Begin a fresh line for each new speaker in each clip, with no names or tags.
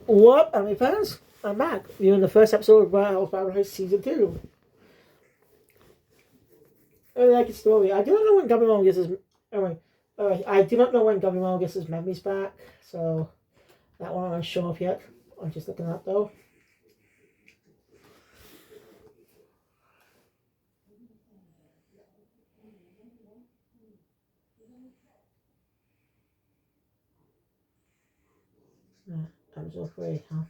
What up, anime fans? I'm back. We're in the first episode of House Paradise Season 2. I really like the story. I do not know when Gabumon gets his... Anyway, I do not know when Gabumon gets his memories back, so that one I'm not sure of yet. I'm just looking at though. Episode 3, huh?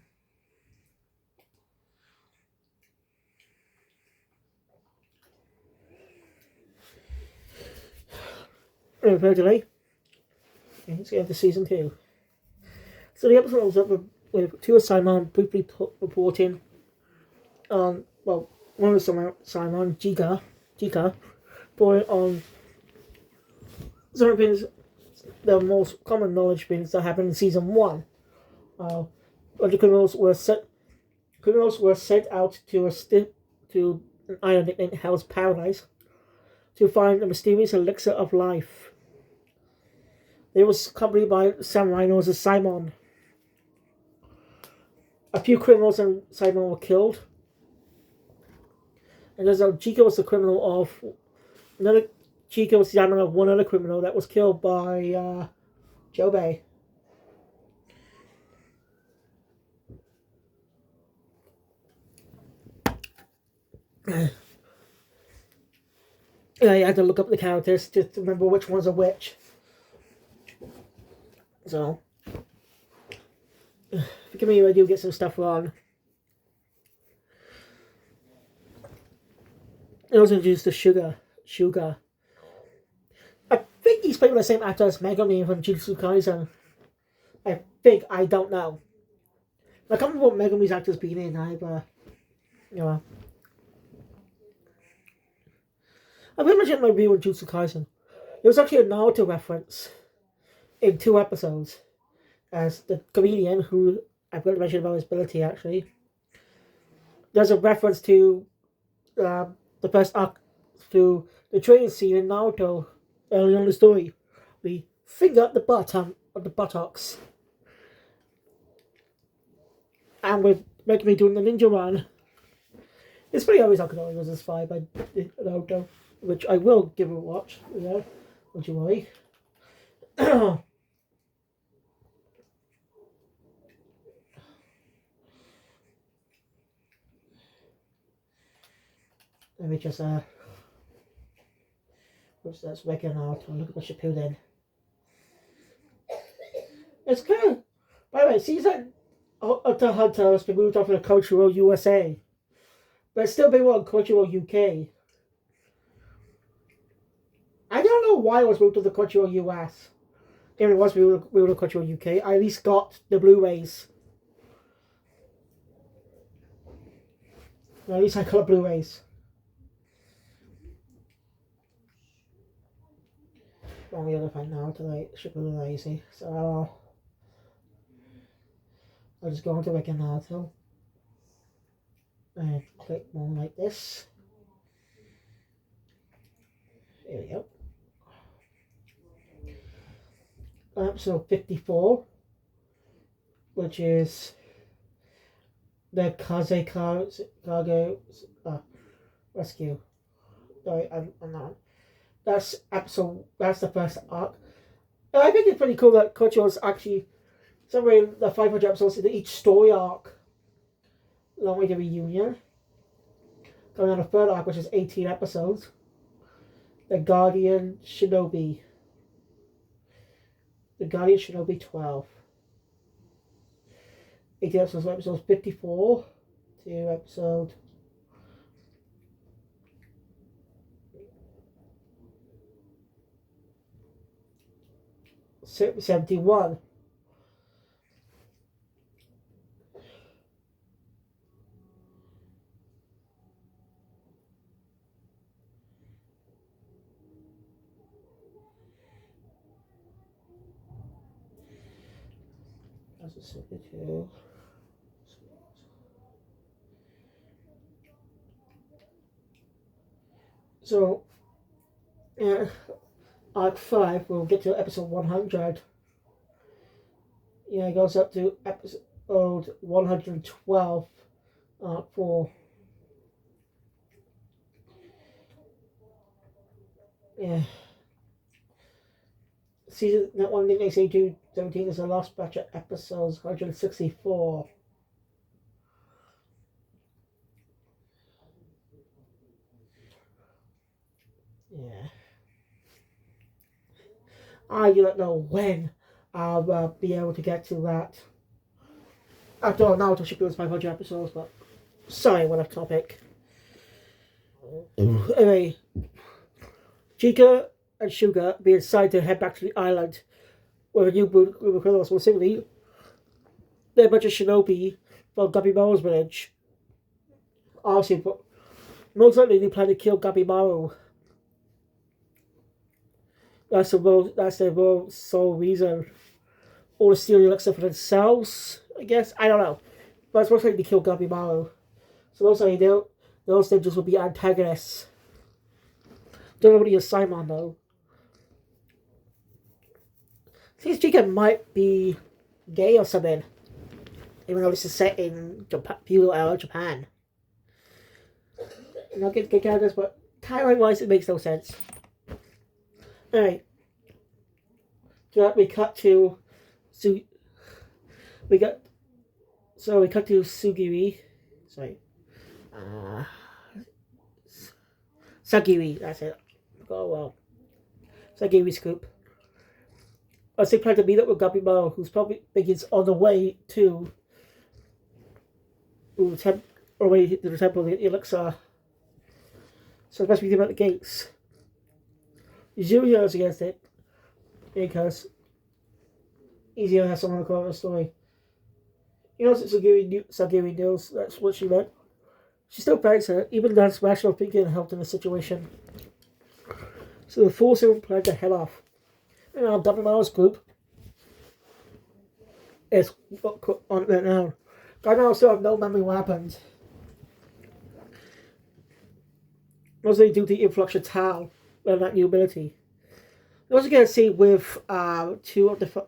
Very delay. Okay, let's get into Season 2. So the episode was up with two of Simon briefly reporting on, well, one of Simon, Jika, reporting on certain things, the most common knowledge things that happened in Season 1. When the criminals were sent out to an island in Hell's Paradise to find the mysterious elixir of life. They was accompanied by samurai known as Simon. A few criminals and Simon were killed. And there's Chico was the criminal of another. Chico was the diamond of one other criminal that was killed by Jobei. Yeah, you had to look up the characters to remember which ones are which. So, forgive me if I do get some stuff wrong. It also introduced the Sugar. I think he's played with the same actor as Megami from Jujutsu Kaisen. I don't know. I can't remember what Megami's actors being in, but you know. I pretty much had my review of Jujutsu Kaisen. There was actually a Naruto reference in 2 episodes as the comedian who I've got to mention about his ability actually. There's a reference to the first arc to the training scene in Naruto early on in the story. We finger the bottom of the buttocks. And with making me doing the ninja run. It's pretty obvious how good it was inspired by Naruto, which I will give a watch, don't you worry. Let me just that's making out. Look at the Shippuden. It's good. By the way, season Hunter Hunter has been moved off of the Cultural USA, but it's still being on Cultural UK. I don't know why it was moved to the Cultural US. If it was moved to the Cultural UK, I at least got the Blu-rays. Or at least I got Blu-rays. On the other thing now to like Shippuden lazy, so I'll just go into Wicked Naruto and click one like this. There we go. Episode 54, which is the Kaze Cargo Rescue. Sorry, I'm not. That's the first arc. And I think it's pretty cool that Kocho's actually somewhere in the 500 episodes in each story arc, along with the reunion. Coming on the third arc, which is 18 episodes. The Guardian Shinobi 12. 18 episodes, episode 54 to episode 71. That's a 72. So, arc 5, we'll get to episode 100. Yeah, it goes up to episode episode 112 for season that one. They say June 17 is the last batch of episodes, 164. Yeah. I do not know when I'll be able to get to that. I don't know until she goes 500 episodes, but sorry, what a topic. Anyway, Chica and Sugar decide to head back to the island with a new group of criminals. Well, simply, they're a bunch of shinobi from Gabimaru's village. Obviously, but most likely they plan to kill Gabimaru. That's their sole reason. Or to steal the elixir for themselves, I guess. I don't know. But it's most likely to kill Gabimaru. So most likely those ninjas will be antagonists. Don't know what he is Simon though. Seems Chica might be gay or something. Even though this is set in feudal era Japan. Not good characters, but timeline wise it makes no sense. Alright. So we cut to Sugiri. Sorry. Sagiri, that's it. Oh well. Sagiri's group. As they plan to meet up with Gabimaru, who's probably begins on the way to the temple of the elixir. So it must be them at the gates. Yuzuru goes against it because easier to have someone record the story. You know, Sagiri knows that's what she meant. She still begs her, even though rational thinking helped in the situation. So the four of them plan to head off. And our Gabimaru's group is on it now. Gabimaru still have no memory what happened. Mostly due to the influx of Tal and that new ability. You also get to see with two of the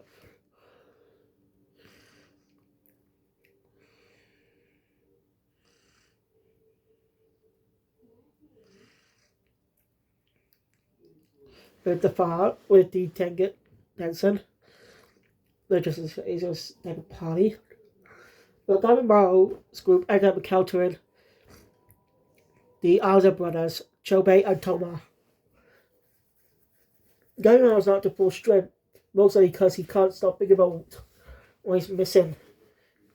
with the Tenson. They're just a type of party. But Gabimaru's group ended up encountering the Aza brothers, Chobei and Toma. Gabimaru's not to full strength, mostly because he can't stop thinking about what he's missing.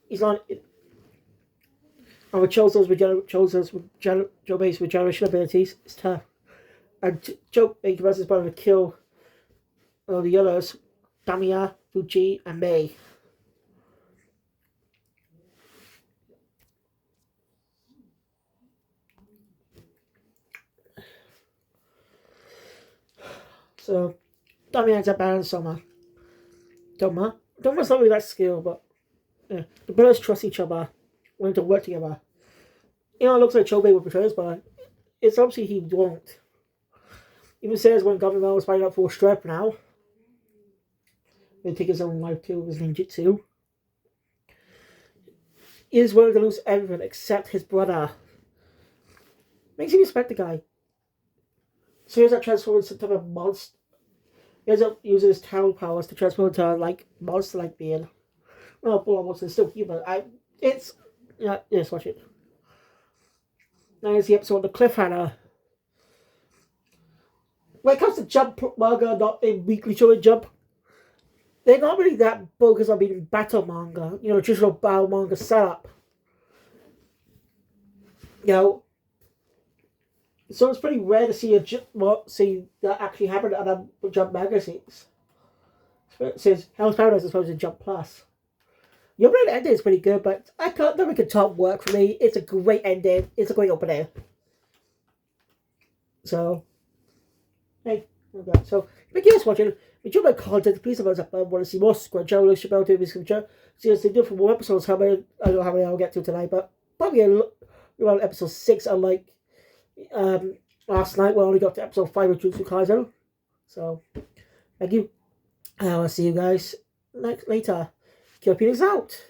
He's not. And with Chobei's regeneration abilities, it's tough. And Chobei commands his brother to kill all the others, Damiya, Fuji, and Mei. So, Damiya ends up battling Doma's not really that skilled, but yeah, the brothers trust each other, willing to work together. You know, it looks like Chobei will betray his brother. It's obviously he won't. Even says when Gabimaru was fighting up for strength now, he'll take his own life too with his ninjutsu. He is willing to lose everything except his brother. Makes you respect the guy. So he ends up transforming into some type of monster. He ends up using his town powers to transform into like monster-like being. Well, full monster is still human. Yes, watch it. Now here's the episode of the cliffhanger. When it comes to Jump manga, not in Weekly Shonen Jump, they're not really that focused on being battle manga, you know, traditional battle manga setup. You know, so it's pretty rare to see that actually happen on Jump magazines. Since Hell's Paradise is supposed to Jump Plus. The opening ending is pretty good, but I can't never make a top work for me. It's a great ending. It's a great opening. So, hey, okay. So, thank you guys for watching. If you enjoyed my content, please subscribe if you want to see more Squad Joe, Shabelle, do this scripture. See us do for more episodes. I don't know how many I'll get to tonight, but probably around episode 6, unlike last night where I only got to episode 5 of Jujutsu Kaisen. So, thank you. I'll see you guys later. Kill Peter's out.